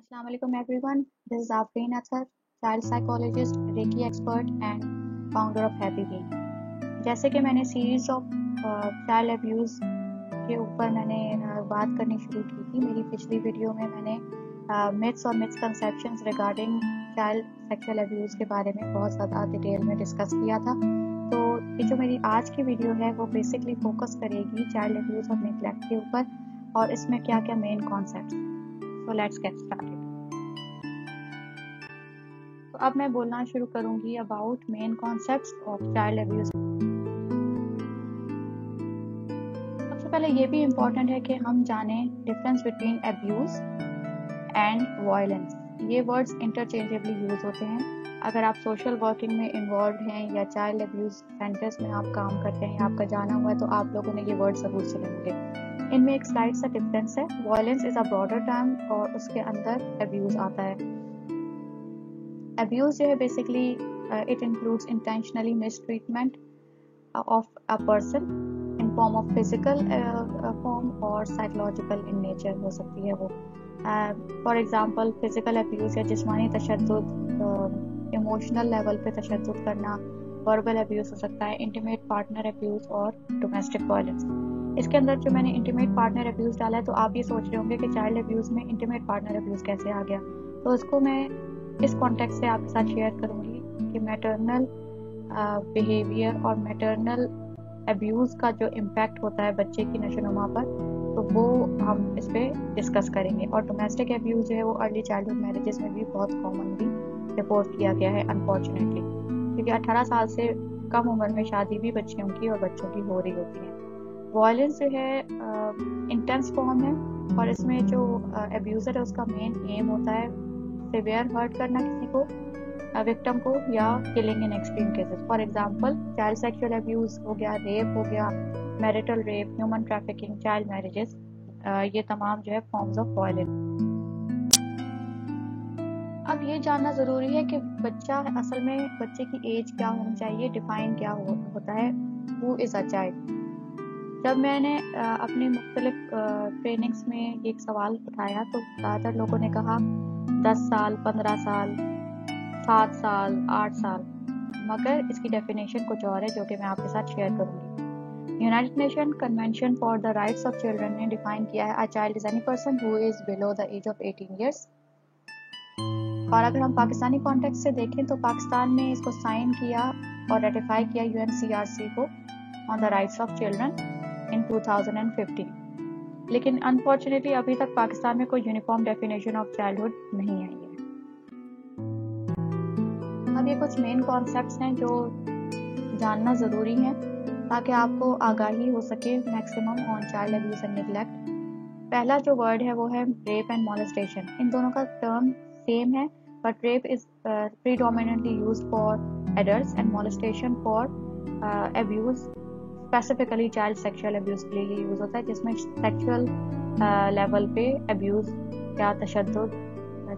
Assalamu alaikum everyone. This is Afreen Athar, child psychologist, Reiki expert and founder of Happy Being. जैसे कि मैंने series of child abuse के ऊपर बात करनी शुरू की थी। मेरी पिछली वीडियो में मैंने मिथ्स और misconceptions regarding child sexual abuse के बारे में बहुत ज़्यादा डिटेल में डिस्कस किया था। तो ये जो मेरी आज की वीडियो है वो बेसिकली फोकस करेगी चाइल्ड अब्यूज़ और नेग्लेक्ट के ऊपर और इसमें क्या क्या मेन कॉन्सेप्ट्स हैं। So let's get started. तो अब मैं बोलना शुरू करूंगी about main concepts of child abuse. सबसे पहले ये भी इम्पोर्टेंट है कि हम जानें difference between abuse and violence. ये वर्ड्स इंटरचेंजेबली यूज होते हैं। अगर आप सोशल वर्किंग में इन्वॉल्व हैं या चाइल्ड अब्यूज सेंटर्स में आप काम करते हैं या आपका जाना हुआ है तो आप लोगों ने ये वर्ड जरूर सुने होंगे। इनमें एक स्लाइड सा डिफरेंस है। Violence is a broader term और उसके अंदर अब्यूज आता है। अब्यूज जो है basically it includes intentionally mistreatment of a person in form of physical form और साइकोलॉजिकल इन नेचर हो सकती है वो। फॉर एग्जांपल फिजिकल अब्यूज या जिस्मानी तशद्दुद, इमोशनल लेवल पे तशद्दुद करना, वर्बल अब्यूज हो सकता है, इंटीमेट पार्टनर अब्यूज और डोमेस्टिक वायलेंस। इसके अंदर जो मैंने इंटीमेट पार्टनर अब्यूज डाला है तो आप ये सोच रहे होंगे कि चाइल्ड अब्यूज में इंटीमेट पार्टनर अब्यूज कैसे आ गया। तो इसको मैं इस कॉन्टेक्स्ट से आपके साथ शेयर करूंगी कि मैटरनल बिहेवियर और मैटरनल अब्यूज का जो इम्पैक्ट होता है बच्चे की नशोनुमा पर, तो वो हम इस पे डिस्कस करेंगे। और डोमेस्टिक अब्यूज जो है वो अर्ली चाइल्डहुड मैरिजेस में भी बहुत कॉमनली रिपोर्ट किया गया है अनफॉर्चुनेटली, क्योंकि 18 साल से कम उम्र में शादी भी बच्चियों की और बच्चों की हो रही होती है। वायलेंस जो है इंटेंस फॉर्म है और इसमें जो अब्यूज़र है उसका मेन एम होता है सिवियर हर्ट करना किसी को, विक्टिम को, या killing in extreme cases. For example child sexual abuse हो गया, रेप हो गया, marital rape, human trafficking, child marriages, ये तमाम जो है फॉर्म्स ऑफ वायलेंस। अब ये जानना ज़रूरी है कि बच्चा असल में बच्चे की एज क्या होनी चाहिए, डिफाइन क्या होता है, हु इज़ अ चाइल्ड। जब मैंने अपनी मुख्तलिफ ट्रेनिंग्स में एक सवाल उठाया तो ज़्यादातर लोगों ने कहा 10 साल, 15 साल, 7 साल, 8 साल, मगर इसकी डेफिनेशन कुछ और है जो कि मैं आपके साथ शेयर करूंगी। United Nation convention for the rights of children ने डिफाइन किया है, a child is any person who is below the age of 18 years. और अगर हम पाकिस्तानी कॉन्टेक्स्ट से देखें तो पाकिस्तान ने इसको साइन किया और रेटिफाई किया UNCRC को on the rights of children in 2015, लेकिन अनफॉर्चुनेटली अभी तक पाकिस्तान में कोई यूनिफॉर्म डेफिनेशन ऑफ चाइल्डहुड नहीं आई है। अब ये कुछ मेन कॉन्सेप्ट्स हैं जो जानना ज़रूरी है ताकि आपको आगाही हो सके maximum on child abuse and neglect. पहला जो वर्ड है वो है रेप एंड मोलेस्टेशन। इन दोनों का टर्म सेम है, but rape is predominantly used for adults and molestation for abuse, specifically child sexual abuse के लिए यूज होता है, जिसमें सेक्सुअल लेवल पे अब्यूज या तशद्दुद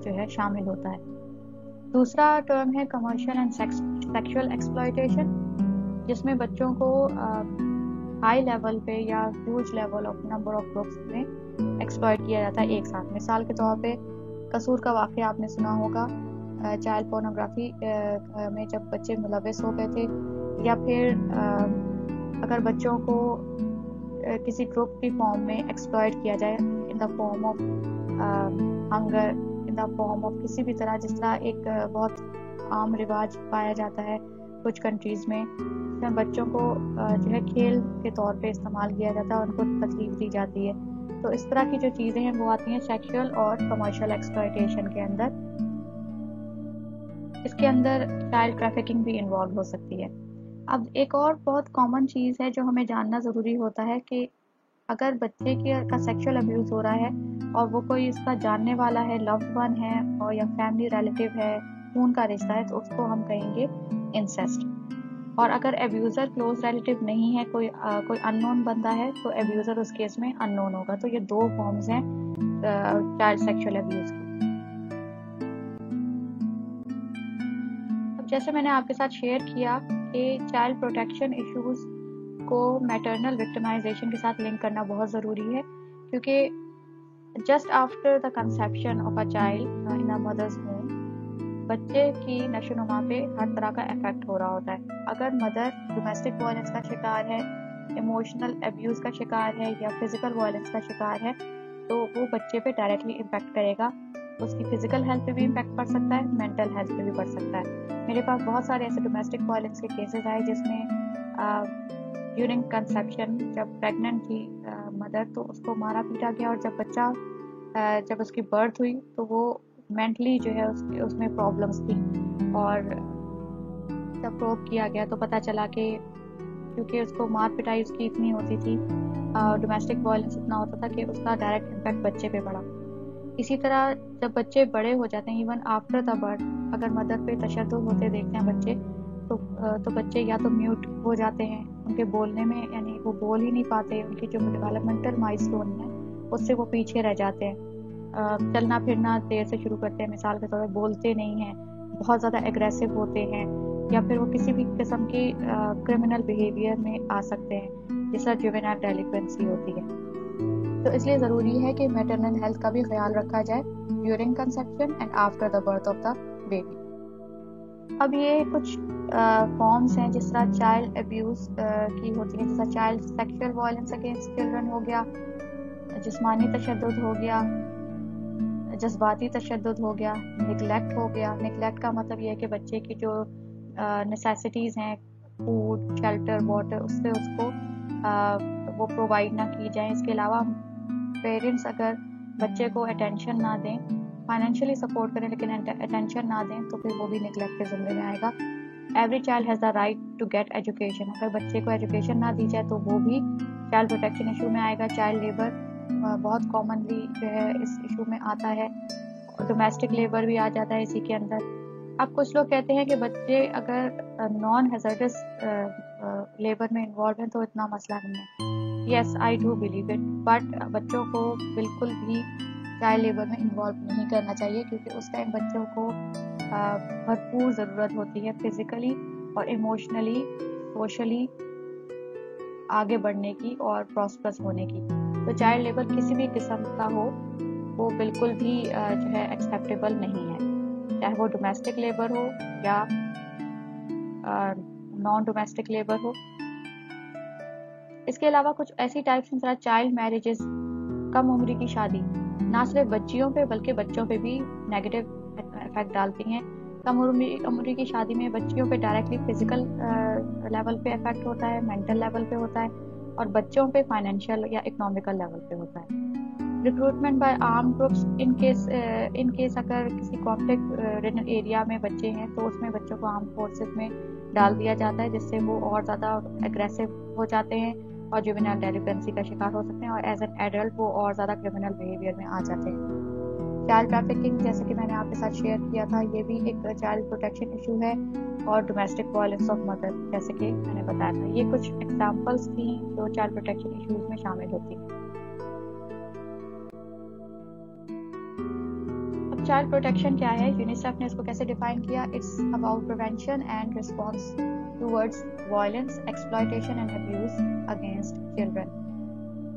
जो है शामिल होता है। दूसरा टर्म है कमर्शियल एंड सेक्सुअल एक्सप्लॉयटेशन, जिसमें बच्चों को हाई लेवल पे या huge level of number of groups में एक्सप्लॉयट किया जाता है एक साथ। मिसाल के तौर पे कसूर का वाक़या आपने सुना होगा, चाइल्ड पोर्नोग्राफी में जब बच्चे मुलविस हो गए थे, या फिर अगर बच्चों को किसी ग्रुप की फॉर्म में एक्सप्लॉयट किया जाए in the form of hunger, in the form of किसी भी तरह, जिस तरह एक बहुत आम रिवाज पाया जाता है कुछ कंट्रीज़ में, जिसमें बच्चों को जो है खेल के तौर पे इस्तेमाल किया जाता है, उनको तकलीफ दी जाती है। तो इस तरह की जो चीज़ें हैं वो आती हैं सेक्सुअल और कमर्शियल एक्सप्लॉयटेशन के अंदर। इसके अंदर चाइल्ड ट्रैफिकिंग भी इन्वॉल्व हो सकती है। अब एक और बहुत कॉमन चीज़ है जो हमें जानना ज़रूरी होता है कि अगर बच्चे का सेक्सुअल अब्यूज़ हो रहा है और वो कोई इसका जानने वाला है, लव्ड वन है और या फैमिली रिलेटिव है, खून का रिश्ता है, तो उसको हम कहेंगे इंसेस्ट। और अगर अब्यूज़र क्लोज रिलेटिव नहीं है, कोई अननोन बंदा है, तो अब्यूज़र उस केस में अननोन होगा। तो ये दो फॉर्म्स हैं चाइल्ड सेक्सुअल अब्यूज़ की। अब जैसे मैंने आपके साथ शेयर किया कि चाइल्ड प्रोटेक्शन इश्यूज को मैटरनल विक्टिमाइजेशन के साथ लिंक करना बहुत ज़रूरी है, क्योंकि just after the conception of a child in the mother's home बच्चे की नशोनुमा पे हर तरह का इफेक्ट हो रहा होता है। अगर मदर डोमेस्टिक वायलेंस का शिकार है, इमोशनल अब्यूज़ का शिकार है या फिजिकल वायलेंस का शिकार है तो वो बच्चे पे डायरेक्टली इम्पैक्ट करेगा। उसकी फिजिकल हेल्थ पे भी इम्पैक्ट पड़ सकता है, मेंटल हेल्थ पे भी पड़ सकता है। मेरे पास बहुत सारे ऐसे डोमेस्टिक वायलेंस के केसेस आए जिसमें ड्यूरिंग कंसेप्शन जब प्रेग्नेंट थी मदर तो उसको मारा पीटा गया, और जब उसकी बर्थ हुई तो वो मेंटली जो है उसमें प्रॉब्लम्स थी। और जब प्रोब किया गया तो पता चला कि क्योंकि उसको मार पिटाई उसकी इतनी होती थी, डोमेस्टिक वायलेंस इतना होता था कि उसका डायरेक्ट इम्पैक्ट बच्चे पे पड़ा। इसी तरह जब बच्चे बड़े हो जाते हैं, इवन आफ्टर द बर्थ, अगर मदर पे तशद्दुद होते देखते हैं बच्चे तो बच्चे या तो म्यूट हो जाते हैं, उनके बोलने में यानी वो बोल ही नहीं पाते, उनकी जो डेवलपमेंटल माइलस्टोन है उससे वो पीछे रह जाते हैं। चलना फिरना देर से शुरू करते हैं, मिसाल के तौर पर बोलते नहीं हैं, बहुत ज़्यादा एग्रेसिव होते हैं, या फिर वो किसी भी किस्म की क्रिमिनल बिहेवियर में आ सकते हैं जिसका जुवेनाइल डेलिक्वेंसी होती है। तो इसलिए ज़रूरी है कि मैटरनल हेल्थ का भी ख्याल रखा जाए during conception and after the birth of the baby. अब ये कुछ फॉर्म्स हैं जिस तरह चाइल्ड अब्यूज़ की होती है, जैसा child sexual violence against children हो गया, जिस्मानी तशद्दुद हो गया, जज्बाती तशद्दुद हो गया, निगलेक्ट हो गया। निगलेक्ट का मतलब ये है कि बच्चे की जो नेसेसिटीज़ हैं, फूड, शेल्टर, वाटर, उससे उसको वो प्रोवाइड ना की जाए। इसके अलावा पेरेंट्स अगर बच्चे को अटेंशन ना दें, फाइनेंशियली सपोर्ट करें लेकिन अटेंशन ना दें तो फिर वो भी निगलेक्ट के ज़ुम्रे में आएगा। Every child has the right to get education, अगर बच्चे को एजुकेशन ना दी जाए तो वो भी चाइल्ड प्रोटेक्शन इशू में आएगा। चाइल्ड लेबर बहुत कॉमनली जो है इस इशू में आता है, और डोमेस्टिक लेबर भी आ जाता है इसी के अंदर। अब कुछ लोग कहते हैं कि बच्चे अगर नॉन हैज़र्डस लेबर में इन्वॉल्व हैं तो इतना मसला नहीं है। Yes, I do believe it, but बच्चों को बिल्कुल भी चाइल्ड लेबर में इन्वॉल्व नहीं करना चाहिए, क्योंकि उस टाइम बच्चों को भरपूर ज़रूरत होती है फिज़िकली और इमोशनली, सोशली आगे बढ़ने की और प्रॉस्परस होने की। तो चाइल्ड लेबर किसी भी किस्म का हो वो बिल्कुल भी जो है एक्सेप्टेबल नहीं है, चाहे वो डोमेस्टिक लेबर हो या नॉन डोमेस्टिक लेबर हो। इसके अलावा कुछ ऐसी टाइप्स हैं जैसे चाइल्ड मैरिजेस, कम उम्र की शादी, ना सिर्फ बच्चियों पे बल्कि बच्चों पे भी नेगेटिव इफेक्ट डालती हैं। कम उम्र की शादी में बच्चियों पे डायरेक्टली फिजिकल लेवल पे इफेक्ट होता है, मेंटल लेवल पे होता है, और बच्चों पे फाइनेंशियल या इकोनॉमिकल लेवल पे होता है। Recruitment by arm groups, in case अगर किसी कॉन्फ्लिक्ट एरिया में बच्चे हैं तो उसमें बच्चों को आर्म फोर्सेस में डाल दिया जाता है, जिससे वो और ज़्यादा एग्रेसिव हो जाते हैं और जुवेनाइल डेलिक्वेंसी का शिकार हो सकते हैं, और एज एन एडल्ट वो और ज़्यादा क्रिमिनल बिहेवियर में आ जाते हैं। चाइल्ड ट्रैफिकिंग, जैसे कि मैंने आपके साथ शेयर किया था, ये भी एक चाइल्ड प्रोटेक्शन इशू है, और डोमेस्टिक वायलेंस ऑफ मदर, जैसे कि मैंने बताया था। ये कुछ एग्जांपल्स थी जो चाइल्ड प्रोटेक्शन इशूज़ में शामिल होती हैं। अब चाइल्ड प्रोटेक्शन क्या है, यूनिसेफ ने इसको कैसे डिफाइन किया? It's about prevention and response towards violence, exploitation and abuse against children.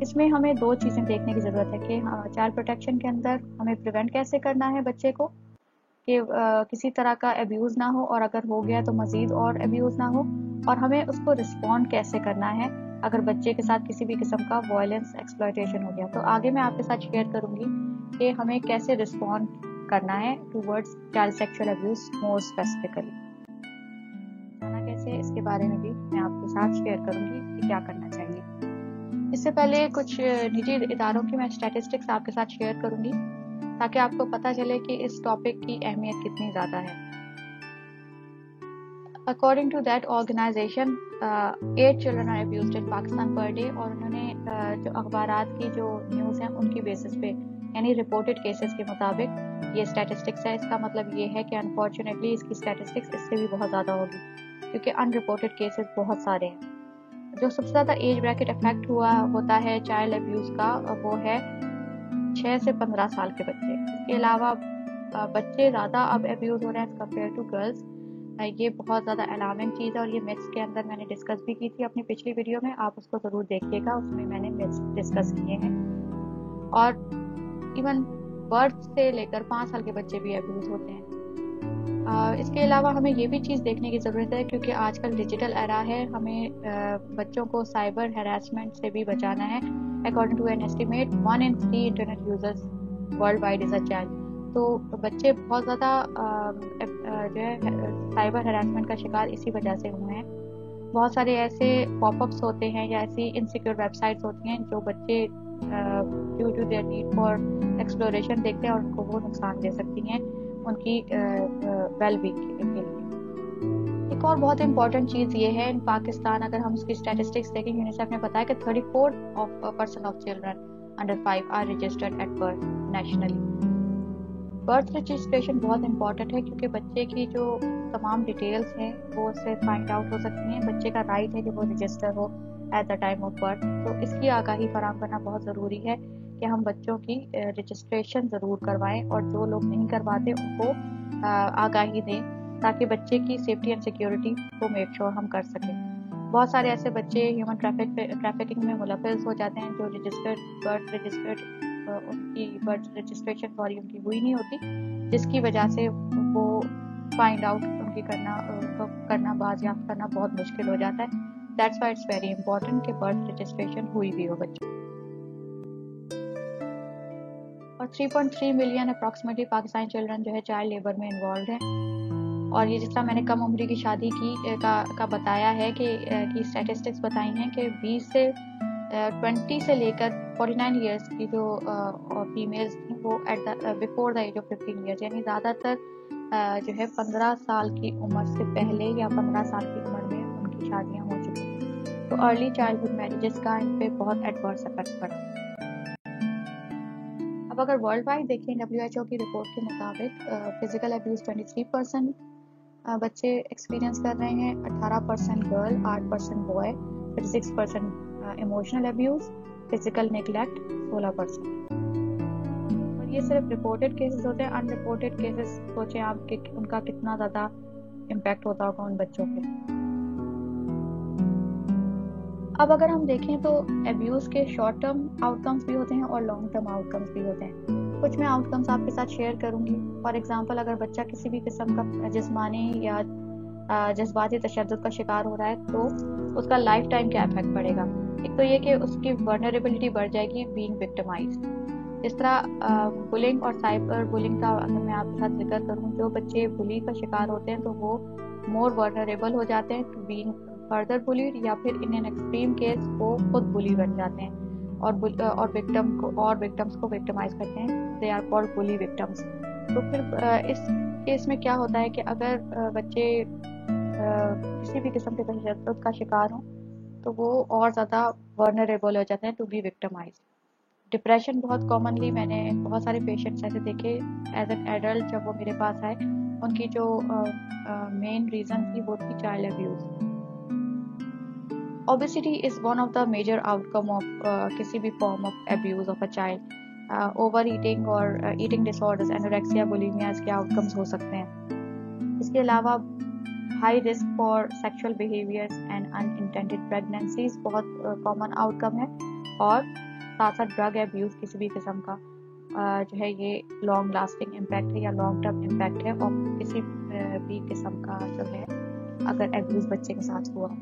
इसमें हमें दो चीज़ें देखने की ज़रूरत है कि चाइल्ड प्रोटेक्शन के अंदर हमें प्रिवेंट कैसे करना है बच्चे को कि किसी तरह का अब्यूज़ ना हो, और अगर हो गया तो मज़ीद और अब्यूज़ ना हो, और हमें उसको रिस्पॉन्ड कैसे करना है अगर बच्चे के साथ किसी भी किस्म का वायलेंस, एक्सप्लॉयटेशन हो गया। तो आगे मैं आपके साथ शेयर करूँगी कि हमें कैसे रिस्पॉन्ड करना है towards child sexual abuse more specifically. कैसे, इसके बारे में भी मैं आपके साथ शेयर करूँगी कि क्या करना चाहिए। इससे पहले कुछ निजी इदारों की मैं स्टैटिस्टिक्स आपके साथ शेयर करूंगी ताकि आपको पता चले कि इस टॉपिक की अहमियत कितनी ज़्यादा है। According to that organization 8 children are abused in Pakistan per day, और उन्होंने जो अखबारात की जो न्यूज़ हैं उनकी बेसिस पे यानी रिपोर्टेड केसेस के मुताबिक ये स्टैटिस्टिक्स है। इसका मतलब ये है कि अनफॉर्चुनेटली इसकी स्टैटिस्टिक्स इससे भी बहुत ज़्यादा होगी, क्योंकि अनरिपोर्टेड केसेस बहुत सारे हैं। जो सबसे ज़्यादा एज ब्रैकेट इफेक्ट होता है चाइल्ड अब्यूज़ का, वो है 6 से 15 साल के बच्चे। इसके अलावा बच्चे ज़्यादा अब अब्यूज़ हो रहे हैं कंपेयर टू गर्ल्स। ये बहुत ज़्यादा अलार्मिंग चीज़ है, और ये मिथ्स के अंदर मैंने डिस्कस भी की थी अपनी पिछली वीडियो में, आप उसको ज़रूर देखिएगा, उसमें मैंने मिथ्स डिस्कस किए हैं। और इवन बर्थ से लेकर 5 साल के बच्चे भी अब्यूज होते हैं। इसके अलावा हमें ये भी चीज़ देखने की ज़रूरत है, क्योंकि आजकल डिजिटल एरा है, हमें बच्चों को साइबर हैरेसमेंट से भी बचाना है। According to an estimate 1 in 3 internet users world wide is a child. तो बच्चे बहुत ज़्यादा जो है साइबर हैरेसमेंट का शिकार इसी वजह से हुए हैं। बहुत सारे ऐसे पॉपअप्स होते हैं या ऐसी इनसिक्योर वेबसाइट्स होती हैं जो बच्चे due to their need for exploration देखते हैं और उनको वो नुकसान दे सकती हैं उनकी वेलबींग के लिए। एक और बहुत इंपॉर्टेंट चीज़ ये है, इन पाकिस्तान अगर हम उसकी स्टैटिस्टिक्स देखें, यूनिसेफ ने बताया कि 34% of children under 5 are registered at birth nationally. Birth registration बहुत इंपॉर्टेंट है, क्योंकि बच्चे की जो तमाम डिटेल्स हैं वो उससे फाइंड आउट हो सकती हैं। बच्चे का राइट है कि वो रजिस्टर हो at the time of birth. तो इसकी आगाही फराहम करना बहुत ज़रूरी है कि हम बच्चों की रजिस्ट्रेशन ज़रूर करवाएं, और जो लोग नहीं करवाते उनको आगाही दें, ताकि बच्चे की सेफ्टी एंड सिक्योरिटी को मेक श्योर हम कर सकें। बहुत सारे ऐसे बच्चे ह्यूमन ट्रैफिकिंग में मुलव्वस हो जाते हैं, जो उनकी बर्थ रजिस्ट्रेशन उनकी हुई नहीं होती, जिसकी वजह से वो फाइंड आउट उनकी करना बाजियाफ्त करना बहुत मुश्किल हो जाता है। That's why it's very important कि बर्थ रजिस्ट्रेशन हुई भी हो बच्चों। और 3.3 मिलियन अप्रॉक्सीमेटली पाकिस्तानी चिल्ड्रन जो है चाइल्ड लेबर में इन्वॉल्व हैं। और ये जिस तरह मैंने कम उम्र की शादी का बताया है कि स्टैटिस्टिक्स बताई हैं कि 20 से 20 से लेकर 49 ईयर्स की जो फीमेल्स थी वो before the age of 15 years, यानी ज़्यादातर जो है 15 साल की उम्र से पहले या 15 साल की उम्र में उनकी शादियाँ हो चुकी हैं। तो अर्ली चाइल्डहुड मैरिजेस का इन पर बहुत एडवर्स इफेक्ट पड़ा। अब अगर वर्ल्ड वाइड देखें, WHO की रिपोर्ट के मुताबिक फिजिकल अब्यूज़ 23% बच्चे एक्सपीरियंस कर रहे हैं, 18% girl, 8% boy, 36% emotional abuse, physical neglect 16%। और ये सिर्फ रिपोर्टेड केसेस होते हैं। अनरिपोर्टेड केसेस सोचें आप कि उनका कितना ज़्यादा इम्पैक्ट होता होगा उन बच्चों पे। अब अगर हम देखें तो अब्यूज़ के शॉर्ट टर्म आउटकम्स भी होते हैं और लॉन्ग टर्म आउटकम्स भी होते हैं। कुछ मैं आउटकम्स आपके साथ शेयर करूंगी। फॉर एग्जांपल, अगर बच्चा किसी भी किस्म का जिस्मानी या जज्बाती तशद्दुद का शिकार हो रहा है तो उसका लाइफ टाइम क्या इफेक्ट पड़ेगा। एक तो ये कि उसकी वर्नरेबिलिटी बढ़ जाएगी बीइंग विक्टिमाइज्ड। जिस तरह बुलिंग और साइबर बुलिंग का अगर मैं आपके साथ जिक्र करूँ, जो बच्चे बुली का शिकार होते हैं तो वो मोर वर्नरेबल हो जाते हैं टू बीइंग फर्दर बुलीड, या फिर इन एन एक्सट्रीम केस वो खुद बुली बन जाते हैं और विक्टिम्स को विक्टिमाइज करते हैं। They are called bully victims. तो फिर इस केस में क्या होता है कि अगर बच्चे किसी भी किस्म के तशद्दुद का शिकार हों तो वो और ज़्यादा वर्नरेबल हो जाते हैं टू बी विक्टिमाइज। डिप्रेशन बहुत कॉमनली, मैंने बहुत सारे पेशेंट्स ऐसे देखे एज एन एडल्ट, जब वो मेरे पास आए, उनकी जो मेन रीज़न थी वो थी child abuse. Obesity is one of the major outcome of किसी भी form of abuse of a child. Overeating और eating disorders, anorexia, bulimia इसके outcomes हो सकते हैं। इसके अलावा high risk for sexual behaviors and unintended pregnancies बहुत common outcome है। और साथ साथ drug abuse किसी भी किस्म का जो है ये long lasting impact है या long term impact है और किसी भी किस्म का जो है अगर abuse बच्चे के साथ हुआ।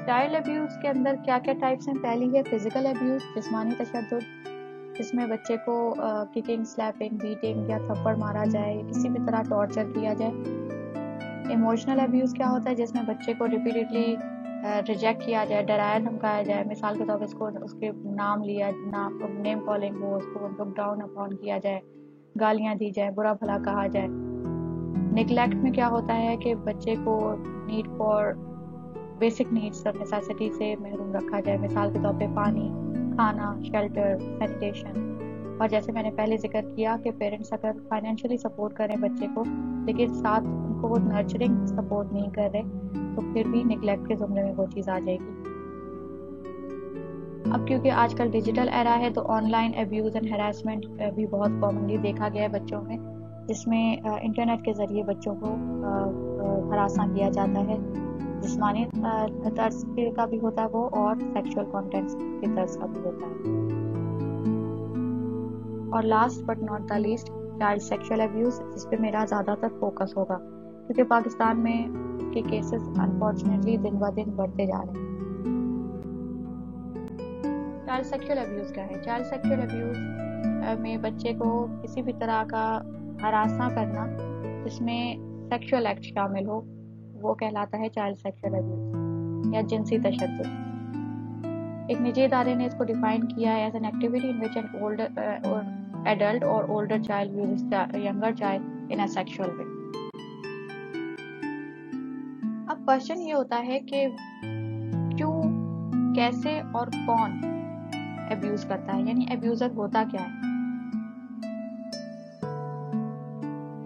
चाइल्ड अब्यूज़ के अंदर क्या क्या टाइप्स हैं। पहली है फिजिकल अब्यूज़, जिस्मानी तशद्दुद, जिसमें बच्चे को किकिंग, स्लैपिंग, बीटिंग या थप्पड़ मारा जाए, किसी भी तरह टॉर्चर किया जाए। इमोशनल अब्यूज़ क्या होता है, जिसमें बच्चे को रिपीटेडली रिजेक्ट किया जाए, डराया धमकाया जाए। मिसाल के तौर पर उसको उसके नेम कॉलिंग हो, उसको लुक डाउन अपॉन किया जाए, गालियाँ दी जाए, बुरा भला कहा जाए। निगलेक्ट में क्या होता है कि बच्चे को नीड फॉर बेसिक नीड्स और नेसेसिटी से महरूम रखा जाए। मिसाल के तौर पे पानी, खाना, शेल्टर, सैनिटेशन। और जैसे मैंने पहले जिक्र किया कि पेरेंट्स अगर फाइनेंशियली सपोर्ट करें बच्चे को, लेकिन साथ उनको वो नर्चरिंग सपोर्ट नहीं कर रहे, तो फिर भी निगलेक्ट के जुमरे में वो चीज़ आ जाएगी। अब क्योंकि आजकल डिजिटल एरा है तो ऑनलाइन अब्यूज़ एंड हैरेसमेंट भी बहुत कॉमनली देखा गया है बच्चों में, जिसमें इंटरनेट के ज़रिए बच्चों को हरासा किया जाता है। जिस्मानी तर्ज का भी होता है वो, और सेक्सुअल कंटेंट्स के तर्ज का भी होता है। और last but not the least child sexual abuse, जिस पे मेरा ज़्यादातर फोकस होगा क्योंकि पाकिस्तान में के केसेस अनफॉर्चुनेटली दिन ब दिन बढ़ते जा रहे हैं। चाइल्ड सेक्सुअल अब्यूज़ क्या है? चाइल्ड सेक्सुअल अब्यूज़ में बच्चे को किसी भी तरह का हरासा करना जिसमें सेक्सुअल एक्ट शामिल हो वो कहलाता है चाइल्ड सेक्सुअल अब्यूज़ या जिनसी तशद्दुद। एक निजी इदारे ने इसको डिफाइन किया है as an activity in which an older adult और older child uses younger child in a sexual way. अब क्वेश्चन ये होता है कि क्यों, कैसे और कौन अब्यूज करता है, यानी अब्यूजर होता क्या है?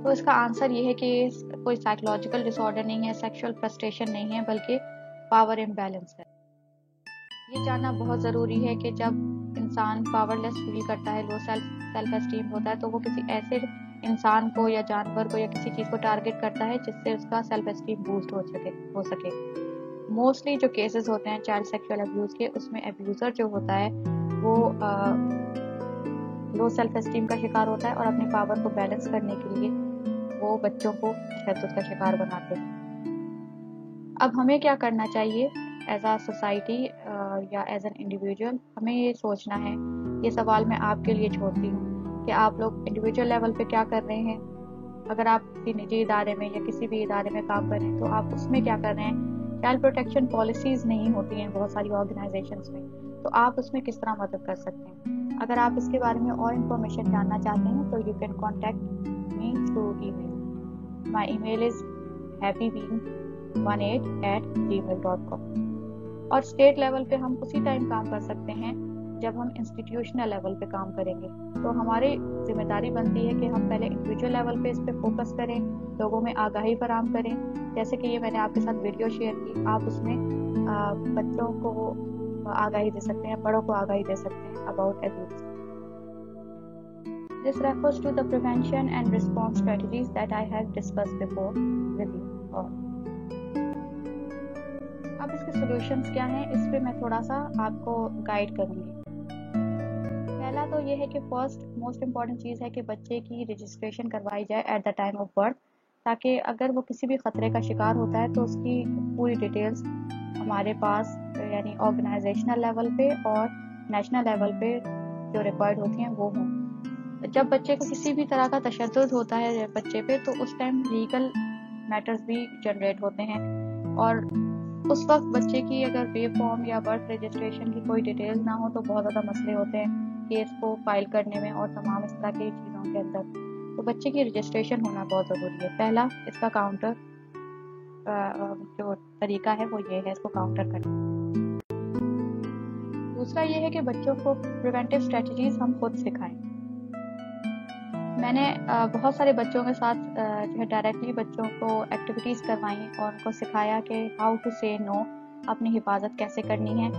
तो इसका आंसर ये है कि कोई साइकोलॉजिकल डिसऑर्डर नहीं है, सेक्सुअल फ्रस्ट्रेशन नहीं है, बल्कि पावर इम्बैलेंस है। ये जानना बहुत ज़रूरी है कि जब इंसान पावरलेस फील करता है, लो सेल्फ एस्टीम होता है, तो वो किसी ऐसे इंसान को या जानवर को या किसी चीज़ को टारगेट करता है जिससे उसका सेल्फ एस्टीम बूस्ट हो सके। मोस्टली जो केसेस होते हैं चाइल्ड सेक्सुअल अब्यूज़ के, उसमें अब्यूज़र जो होता है वो लो सेल्फ एस्टीम का शिकार होता है और अपने पावर को बैलेंस करने के लिए वो बच्चों को तशद्दुद का शिकार बनाते हैं। अब हमें क्या करना चाहिए एज आ सोसाइटी या एज एन इंडिविजुअल? हमें ये सोचना है, ये सवाल मैं आपके लिए छोड़ती हूँ कि आप लोग इंडिविजुअल लेवल पे क्या कर रहे हैं। अगर आप किसी निजी इदारे में या किसी भी इदारे में काम कर रहे हैं तो आप उसमें क्या कर रहे हैं। चाइल्ड प्रोटेक्शन पॉलिसीज नहीं होती हैं बहुत सारी ऑर्गेनाइजेशंस में, तो आप उसमें किस तरह मदद कर सकते हैं। अगर आप इसके बारे में और इन्फॉर्मेशन जानना चाहते हैं तो you can contact me through email. My email is happybeing18@gmail.com। और स्टेट लेवल पे हम उसी टाइम काम कर सकते हैं जब हम इंस्टीट्यूशनल लेवल पे काम करेंगे। तो हमारी जिम्मेदारी बनती है कि हम पहले इंडिविजुअल लेवल पे इस पे फोकस करें, लोगों में आगाही फराहम करें। जैसे कि ये मैंने आपके साथ वीडियो शेयर की, आप उसमें बच्चों को आगाही दे सकते हैं, बड़ों को आगाही दे सकते हैं about abuse. This refers to the prevention and response strategies that I have discussed before with you all. अब इसके सॉल्यूशंस क्या हैं, इस पे मैं थोड़ा सा आपको गाइड करूंगी। पहला तो ये है कि फर्स्ट मोस्ट इम्पॉर्टेंट चीज़ है कि बच्चे की रजिस्ट्रेशन करवाई जाए at the time of birth, ताकि अगर वो किसी भी खतरे का शिकार होता है तो उसकी पूरी डिटेल्स हमारे पास यानी ऑर्गेनाइजेशनल लेवल पे और नेशनल लेवल पे जो रिक्वायर्ड होती हैं वो हों। जब बच्चे को किसी भी तरह का तशद्दुद होता है बच्चे पे, तो उस टाइम लीगल मैटर्स भी जनरेट होते हैं और उस वक्त बच्चे की अगर पे फॉर्म या बर्थ रजिस्ट्रेशन की कोई डिटेल्स ना हो तो बहुत ज़्यादा मसले होते हैं केस को फाइल करने में और तमाम इस तरह की चीज़ों के अंदर। तो बच्चे की रजिस्ट्रेशन होना बहुत ज़रूरी है। पहला इसका काउंटर जो तरीका है वो ये है, इसको काउंटर करना। दूसरा ये है कि बच्चों को प्रिवेंटिव स्ट्रेटजीज हम खुद सिखाएं। मैंने बहुत सारे बच्चों के साथ जो है डायरेक्टली बच्चों को एक्टिविटीज़ करवाई और उनको सिखाया कि हाउ टू से नो, अपनी हिफाजत कैसे करनी है,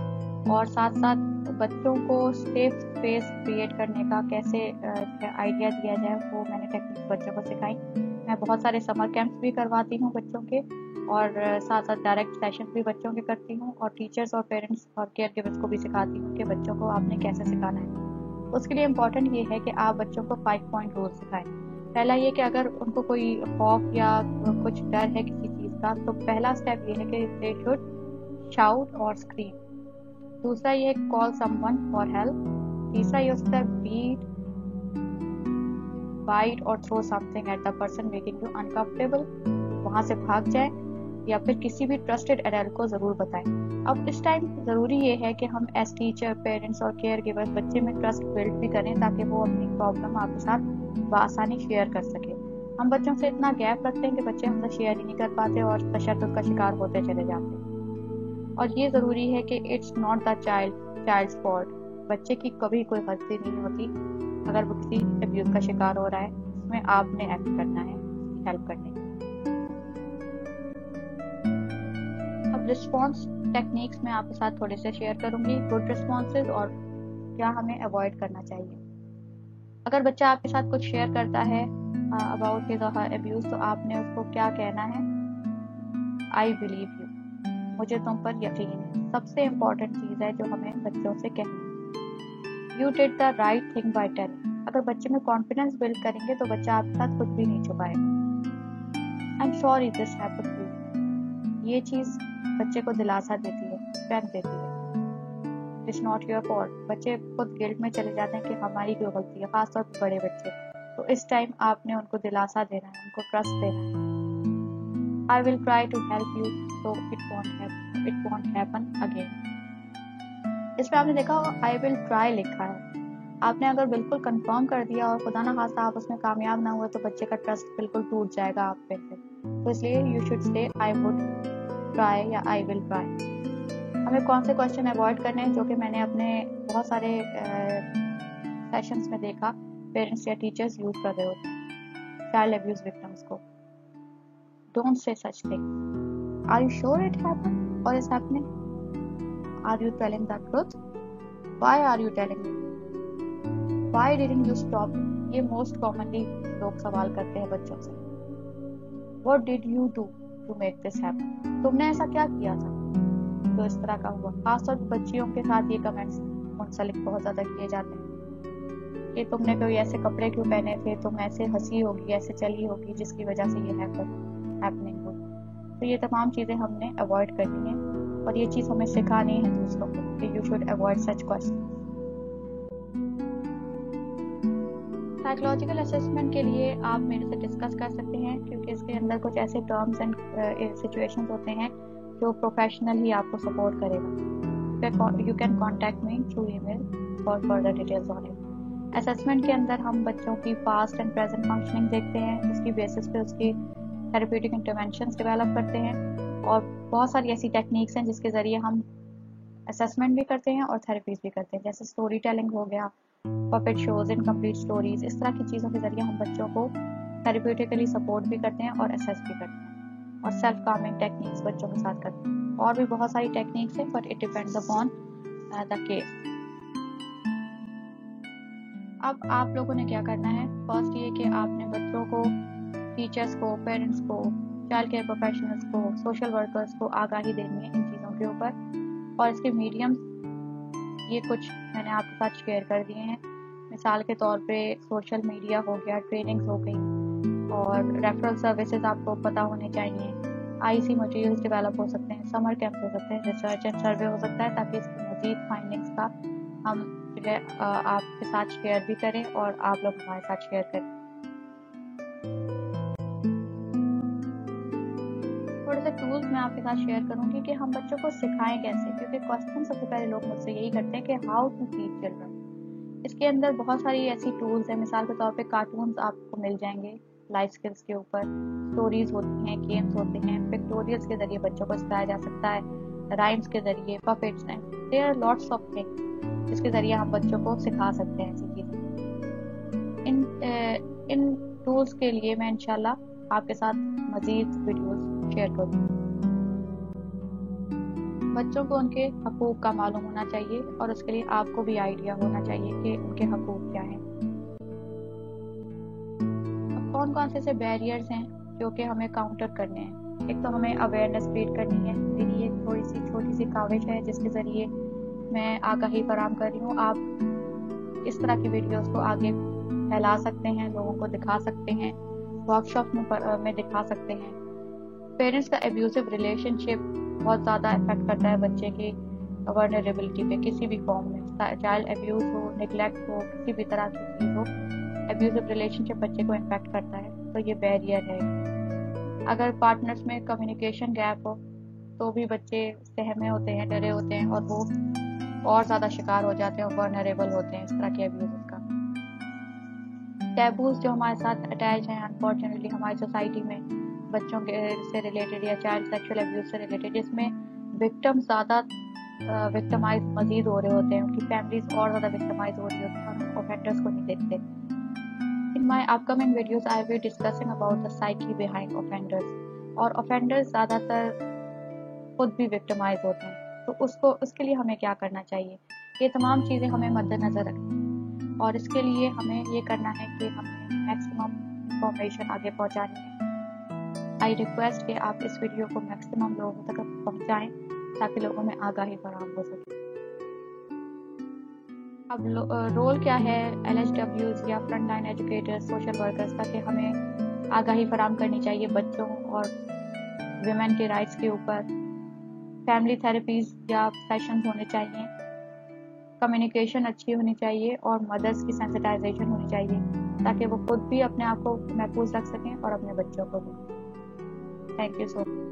और साथ साथ बच्चों को सेफ स्पेस क्रिएट करने का कैसे आइडिया दिया जाए, वो मैंने टेक्निक बच्चों को सिखाई। मैं बहुत सारे समर कैंप्स भी करवाती हूँ बच्चों के, और साथ साथ डायरेक्ट सेशन भी बच्चों के करती हूँ, और टीचर्स और पेरेंट्स और केयर गिवर्स को भी सिखाती हूँ कि बच्चों को आपने कैसे सिखाना है। उसके लिए इम्पॉर्टेंट ये है कि आप बच्चों को 5 पॉइंट रूल सिखाएं। पहला ये कि अगर उनको कोई खौफ या कुछ डर है किसी चीज़ का, तो पहला स्टेप ये है कि दे शुड शाउट और स्क्रीम। दूसरा ये कॉल समवन फॉर हेल्प। तीसरा ये होता है बीट, बाइट और throw something at the person making you uncomfortable. वहाँ से भाग जाए या फिर किसी भी ट्रस्टेड एडल्ट को ज़रूर बताएं। अब इस टाइम ज़रूरी ये है कि हम एज टीचर, पेरेंट्स और केयर गिवर्स बच्चे में ट्रस्ट बिल्ड भी करें ताकि वो अपनी प्रॉब्लम आपके साथ बआसानी शेयर कर सके। हम बच्चों से इतना गैप रखते हैं कि बच्चे हमसे शेयर ही नहीं कर पाते और तशद्दुद का शिकार होते चले जाते हैं। और ये ज़रूरी है कि it's not the child's fault. बच्चे की कभी कोई गलती नहीं होती अगर वो किसी अब्यूज़ का शिकार हो रहा है, इसमें आपने एक्ट करना है हेल्प करने की। अब रिस्पॉन्स टेक्निक्स में आपके साथ थोड़े से शेयर करूंगी, गुड रिस्पॉन्सेज और क्या हमें अवॉइड करना चाहिए। अगर बच्चा आपके साथ कुछ शेयर करता है अबाउट हिज और हर अब्यूज, तो आपने उसको क्या कहना है? आई बिलीव यू, मुझे तुम पर यकीन है। सबसे इम्पोर्टेंट चीज़ है जो हमें बच्चों से कहनी है। You did the right thing by telling. अगर बच्चे में कॉन्फिडेंस बिल्ड करेंगे तो बच्चा आपके साथ कुछ भी नहीं छुपाएगा। I am sorry this happened to you, ये चीज़ बच्चे को दिलासा देती है, स्ट्रेंथ देती है। It's not your fault. बच्चे खुद गिल्ट में चले जाते हैं कि हमारी क्यों गलती है, खासतौर पर बड़े बच्चे। तो इस टाइम आपने उनको दिलासा देना है, उनको ट्रस्ट देना है। I will try to help you so it won't happen again. इसमें आपने देखा आई विल ट्राई लिखा है। आपने अगर बिल्कुल कंफर्म कर दिया और खुदा ना खास्ता आप उसमें कामयाब ना हुए तो बच्चे का ट्रस्ट बिल्कुल टूट जाएगा आप पे से। तो इसलिए you should say I would try या आई विल ट्राई। हमें कौन से क्वेश्चन अवॉइड करने हैं जो कि मैंने अपने बहुत सारे सेशंस में देखा पेरेंट्स या टीचर्स यूज कर रहे होते हैं चाइल्ड अब्यूज विक्टिम्स को। Don't say such thing. Are you sure it happened और is happening? Are you telling the truth? Why are you telling it? Why didn't you stop? ये most commonly लोग सवाल करते हैं बच्चों से। What did you do to make this happen? तुमने ऐसा क्या किया था तो इस तरह का हुआ? खासतौर पर बच्चियों के साथ ये कमेंट्स मुंसलिक बहुत ज्यादा किए जाते हैं कि तुमने कोई ऐसे कपड़े क्यों पहने थे, तुम ऐसे हंसी होगी, ऐसे चली होगी जिसकी वजह से ये हैपनिंग हुई। तो ये तमाम चीजें हमने अवॉइड करनी है और ये चीज हमें सिखानी है दूसरों को कि you should avoid such question. Psychological assessment के लिए आप मेरे से डिस्कस कर सकते हैं क्योंकि इसके अंदर कुछ ऐसे टर्म्स एंड सिचुएशंस होते हैं जो प्रोफेशनल ही आपको सपोर्ट करेगा। You can contact me through email for further details on it. Assessment के अंदर हम बच्चों की पास्ट एंड प्रेजेंट फंक्शनिंग देखते हैं, उसकी बेसिस पे उसकी थेरेप्यूटिक इंटरवेंशंस डेवलप करते हैं और बहुत सारी ऐसी टेक्निक्स हैं जिसके ज़रिए हम असेसमेंट भी करते हैं और थेरेपीज भी करते हैं, जैसे स्टोरी टेलिंग हो गया, पपेट शोज, इनकम्प्लीट स्टोरीज। इस तरह की चीज़ों के ज़रिए हम बच्चों को थेरेप्यूटिकली सपोर्ट भी करते हैं और असेस भी करते हैं और सेल्फ कामिंग टेक्निक्स बच्चों के साथ करते हैं। और भी बहुत सारी टेक्निक्स हैं but it depends upon the case. अब आप लोगों ने क्या करना है, फर्स्ट ये कि आपने बच्चों को, टीचर्स को, पेरेंट्स को, चाइल्ड केयर प्रोफेशनल्स को, सोशल वर्कर्स को आगाही देनी है इन चीज़ों के ऊपर। और इसके मीडियम्स ये कुछ मैंने आपके साथ शेयर कर दिए हैं। मिसाल के तौर पे सोशल मीडिया हो गया, ट्रेनिंग्स हो गई और रेफरल सर्विसेज आपको पता होने चाहिए। आईसी मटेरियल्स डेवलप हो सकते हैं, समर कैंप हो सकते हैं, रिसर्च एंड सर्वे हो सकता है ताकि इसकी मजीद फाइंडिंग्स का हम जो है आपके साथ शेयर भी करें और आप लोग हमारे साथ शेयर करें। थोड़े से टूल्स मैं आपके साथ शेयर करूंगी कि हम बच्चों को सिखाएं कैसे, क्योंकि क्वेश्चन सबसे पहले लोग मुझसे यही करते हैं कि हाउ टू टीच चिल्ड्रन। इसके अंदर बहुत सारी ऐसी टूल्स हैं, मिसाल के तौर पे कार्टून्स आपको मिल जाएंगे लाइफ स्किल्स के ऊपर, स्टोरीज होती हैं, गेम्स होते हैं, पिक्टोरियल्स के जरिए बच्चों को सिखाया जा सकता है, राइम्स के जरिए, पपेट्स हैं, there are lots of things जिसके जरिए हम बच्चों को सिखा सकते हैं ऐसी चीज़ें। इन टूल्स के लिए मैं इंशाल्लाह आपके साथ मजीद वीडियोस शेयर करूँगी। बच्चों को उनके हकूक़ का मालूम होना चाहिए और उसके लिए आपको भी आइडिया होना चाहिए कि उनके हकूक़ क्या हैं। अब कौन कौन से बैरियर्स हैं जो कि हमें काउंटर करने हैं। एक तो हमें अवेयरनेस क्रिएट करनी है। मेरी एक थोड़ी सी छोटी सी काविश है जिसके ज़रिए मैं आगाही फराहम कर रही हूँ। आप इस तरह की वीडियोस को आगे फैला सकते हैं, लोगों को दिखा सकते हैं, वर्कशॉप में दिखा सकते हैं। पेरेंट्स का एब्यूसिव रिलेशनशिप बहुत ज़्यादा इफेक्ट करता है बच्चे की वर्नरेबिलिटी पे, किसी भी फॉर्म में, चाइल्ड एब्यूज हो, निगलेक्ट हो, किसी भी तरह की चीज़ हो, एब्यूसिव रिलेशनशिप बच्चे को इफेक्ट करता है। तो ये बैरियर है। अगर पार्टनर्स में कम्युनिकेशन गैप हो तो भी बच्चे सहमे होते हैं, डरे होते हैं और वो और ज़्यादा शिकार हो जाते हैं और वर्नरेबल होते हैं इस तरह के एब्यूज का। टैबूज जो हमारे साथ अटैच हैं अनफॉर्चुनेटली हमारी सोसाइटी में बच्चों के से रिलेटेड या चाइल्ड सेक्सुअल एब्यूज से रिलेटेड, जिसमें विक्टिम ज़्यादा विक्टिमाइज मजीद हो रहे होते हैं, उनकी फैमिलीज और ज़्यादा विक्टिमाइज हो रही होती हैं और हम ऑफेंडर्स को नहीं देखते। In my upcoming videos I will discussing about the psyche behind offenders. और ऑफेंडर्स ज़्यादातर खुद भी विक्टिमाइज होते हैं, तो उसके लिए हमें क्या करना चाहिए, ये तमाम चीज़ें हमें मद्देनज़र रखनी है। और इसके लिए हमें ये करना है कि हमें मैक्सिमम इंफॉर्मेशन आगे पहुंचानी है। आई रिक्वेस्ट कि आप इस वीडियो को मैक्सिमम लोगों तक पहुंचाएं ताकि लोगों में आगाही फराहम हो सके। अब रोल क्या है LHWs या front line educators, social workers का, कि हमें आगाही फराहम करनी चाहिए बच्चों और विमेन के राइट्स के ऊपर। फैमिली थेरेपीज या सेशंस होने चाहिए, कम्युनिकेशन अच्छी होनी चाहिए और मदर्स की सेंसिटाइजेशन होनी चाहिए ताकि वो खुद भी अपने आप को महफूज रख सकें और अपने बच्चों को भी। Thank you so much.